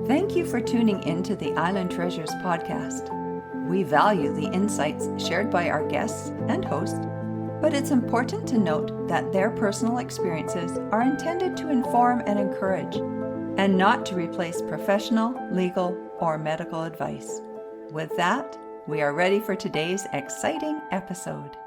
Thank you for tuning into the Island Treasures podcast. We value the insights shared by our guests and hosts, but it's important to note that their personal experiences are intended to inform and encourage, and not to replace professional, legal, or medical advice. With that, we are ready for today's exciting episode.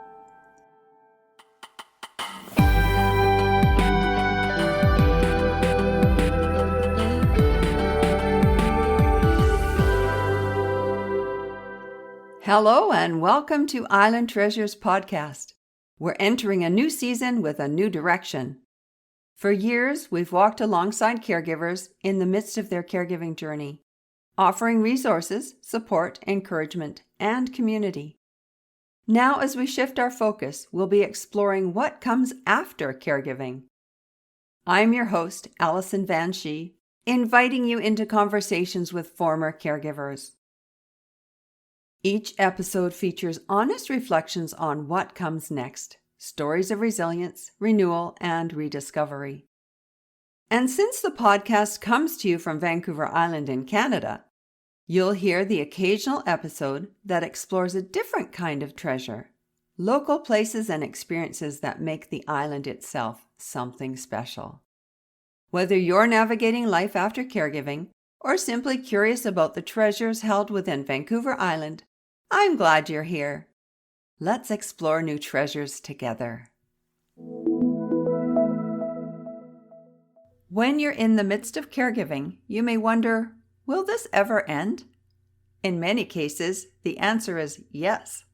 Hello and welcome to Island Treasures podcast. We're entering a new season with a new direction. For years, we've walked alongside caregivers in the midst of their caregiving journey, offering resources, support, encouragement, and community. Now, as we shift our focus, we'll be exploring what comes after caregiving. I'm your host, Allison Van Schie, inviting you into conversations with former caregivers. Each episode features honest reflections on what comes next, stories of resilience, renewal, and rediscovery. And since the podcast comes to you from Vancouver Island in Canada, you'll hear the occasional episode that explores a different kind of treasure, local places and experiences that make the island itself something special. Whether you're navigating life after caregiving or simply curious about the treasures held within Vancouver Island, I'm glad you're here. Let's explore new treasures together. When you're in the midst of caregiving, you may wonder, will this ever end? In many cases, the answer is yes.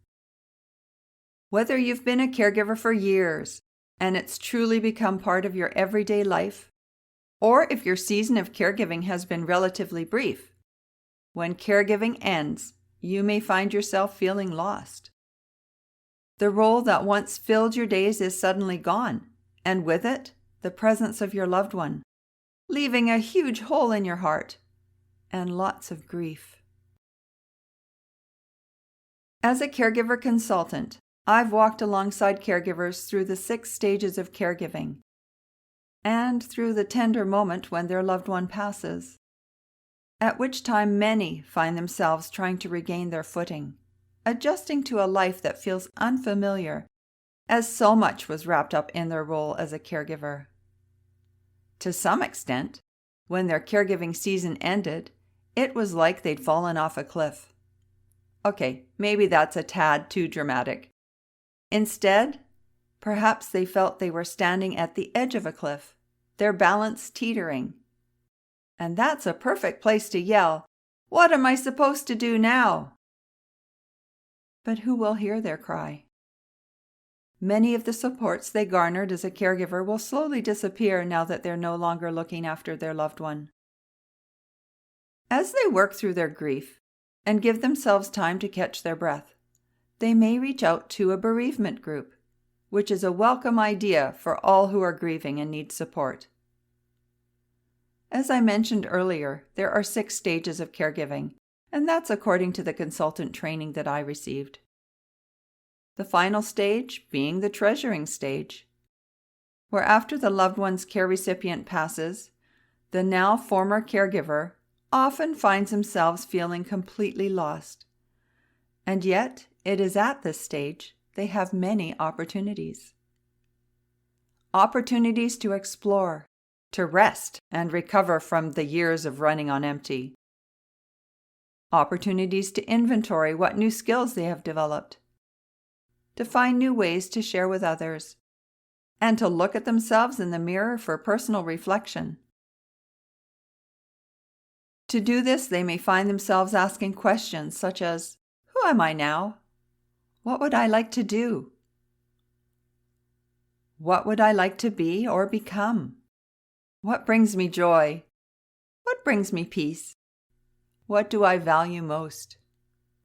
Whether you've been a caregiver for years and it's truly become part of your everyday life, or if your season of caregiving has been relatively brief, when caregiving ends, you may find yourself feeling lost. The role that once filled your days is suddenly gone, and with it, the presence of your loved one, leaving a huge hole in your heart and lots of grief. As a caregiver consultant, I've walked alongside caregivers through the 6 stages of caregiving and through the tender moment when their loved one passes, at which time many find themselves trying to regain their footing, adjusting to a life that feels unfamiliar, as so much was wrapped up in their role as a caregiver. To some extent, when their caregiving season ended, it was like they'd fallen off a cliff. Okay, maybe that's a tad too dramatic. Instead, perhaps they felt they were standing at the edge of a cliff, their balance teetering. And that's a perfect place to yell, "What am I supposed to do now?" But who will hear their cry? Many of the supports they garnered as a caregiver will slowly disappear now that they're no longer looking after their loved one. As they work through their grief and give themselves time to catch their breath, they may reach out to a bereavement group, which is a welcome idea for all who are grieving and need support. As I mentioned earlier, there are 6 stages of caregiving, and that's according to the consultant training that I received. The final stage being the treasuring stage, where after the loved one's care recipient passes, the now former caregiver often finds themselves feeling completely lost. And yet, it is at this stage they have many opportunities. Opportunities to explore, to rest and recover from the years of running on empty. Opportunities to inventory what new skills they have developed, to find new ways to share with others, and to look at themselves in the mirror for personal reflection. To do this, they may find themselves asking questions such as, who am I now? What would I like to do? What would I like to be or become? What brings me joy? What brings me peace? What do I value most?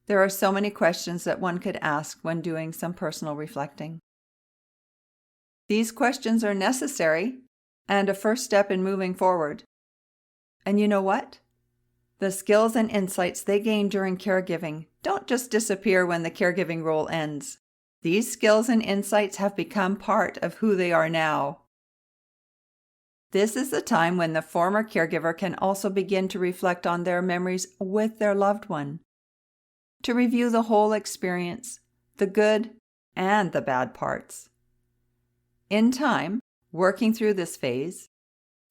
There are so many questions that one could ask when doing some personal reflecting. These questions are necessary and a first step in moving forward. And you know what? The skills and insights they gain during caregiving don't just disappear when the caregiving role ends. These skills and insights have become part of who they are now. This is the time when the former caregiver can also begin to reflect on their memories with their loved one, to review the whole experience, the good and the bad parts. In time, working through this phase,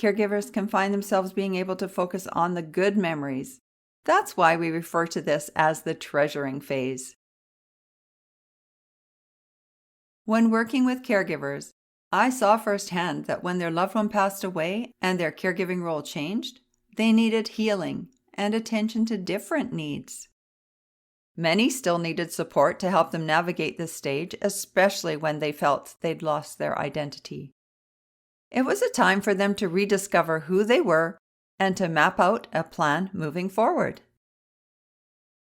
caregivers can find themselves being able to focus on the good memories. That's why we refer to this as the treasuring phase. When working with caregivers, I saw firsthand that when their loved one passed away and their caregiving role changed, they needed healing and attention to different needs. Many still needed support to help them navigate this stage, especially when they felt they'd lost their identity. It was a time for them to rediscover who they were and to map out a plan moving forward.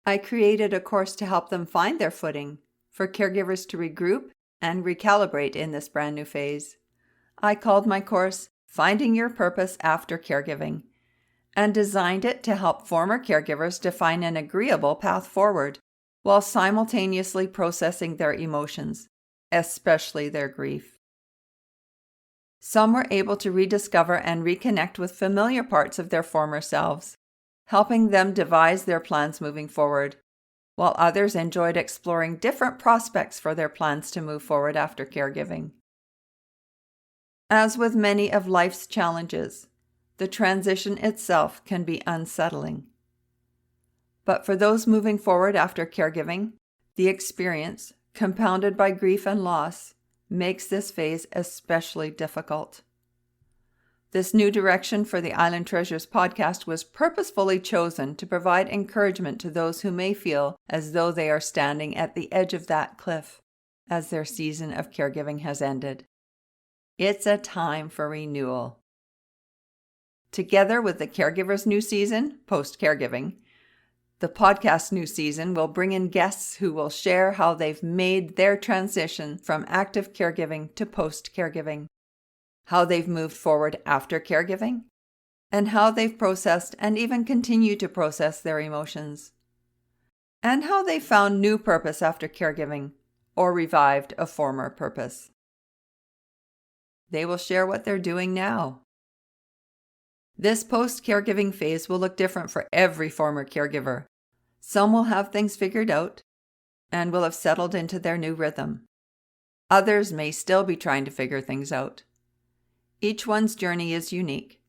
I created a course to help them find their footing, for caregivers to regroup and recalibrate in this brand new phase. I called my course Finding Your Purpose After Caregiving, and designed it to help former caregivers define an agreeable path forward while simultaneously processing their emotions, especially their grief. Some were able to rediscover and reconnect with familiar parts of their former selves, helping them devise their plans moving forward, while others enjoyed exploring different prospects for their plans to move forward after caregiving. As with many of life's challenges, the transition itself can be unsettling. But for those moving forward after caregiving, the experience, compounded by grief and loss, makes this phase especially difficult. This new direction for the Island Treasures podcast was purposefully chosen to provide encouragement to those who may feel as though they are standing at the edge of that cliff as their season of caregiving has ended. It's a time for renewal. Together with the caregiver's new season, post-caregiving, the podcast new season will bring in guests who will share how they've made their transition from active caregiving to post-caregiving, how they've moved forward after caregiving, and how they've processed and even continue to process their emotions, and how they found new purpose after caregiving or revived a former purpose. They will share what they're doing now. This post-caregiving phase will look different for every former caregiver. Some will have things figured out and will have settled into their new rhythm. Others may still be trying to figure things out. Each one's journey is unique,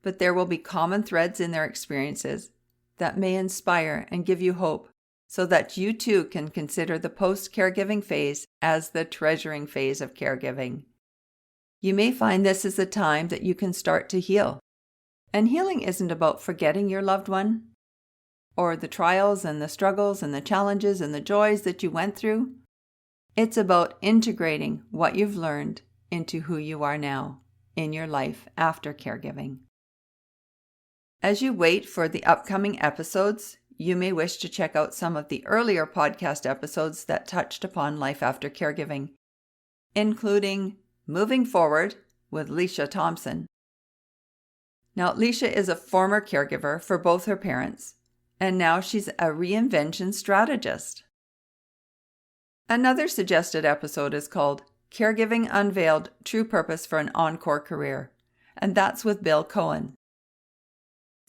but there will be common threads in their experiences that may inspire and give you hope so that you too can consider the post-caregiving phase as the treasuring phase of caregiving. You may find this is the time that you can start to heal. And healing isn't about forgetting your loved one or the trials and the struggles and the challenges and the joys that you went through. It's about integrating what you've learned into who you are now in your life after caregiving. As you wait for the upcoming episodes, you may wish to check out some of the earlier podcast episodes that touched upon life after caregiving, including Moving Forward with Leisha Thompson. Now, Leisha is a former caregiver for both her parents, and now she's a reinvention strategist. Another suggested episode is called Caregiving Unveiled: True Purpose for an Encore Career, and that's with Bill Cohen.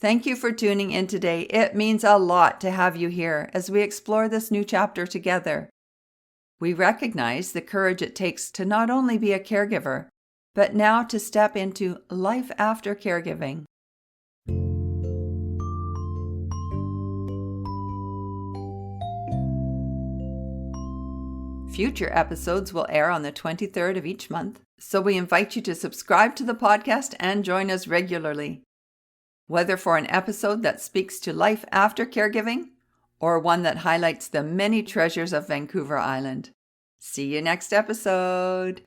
Thank you for tuning in today. It means a lot to have you here as we explore this new chapter together. We recognize the courage it takes to not only be a caregiver, but now to step into life after caregiving. Future episodes will air on the 23rd of each month, so we invite you to subscribe to the podcast and join us regularly. Whether for an episode that speaks to life after caregiving, or one that highlights the many treasures of Vancouver Island. See you next episode.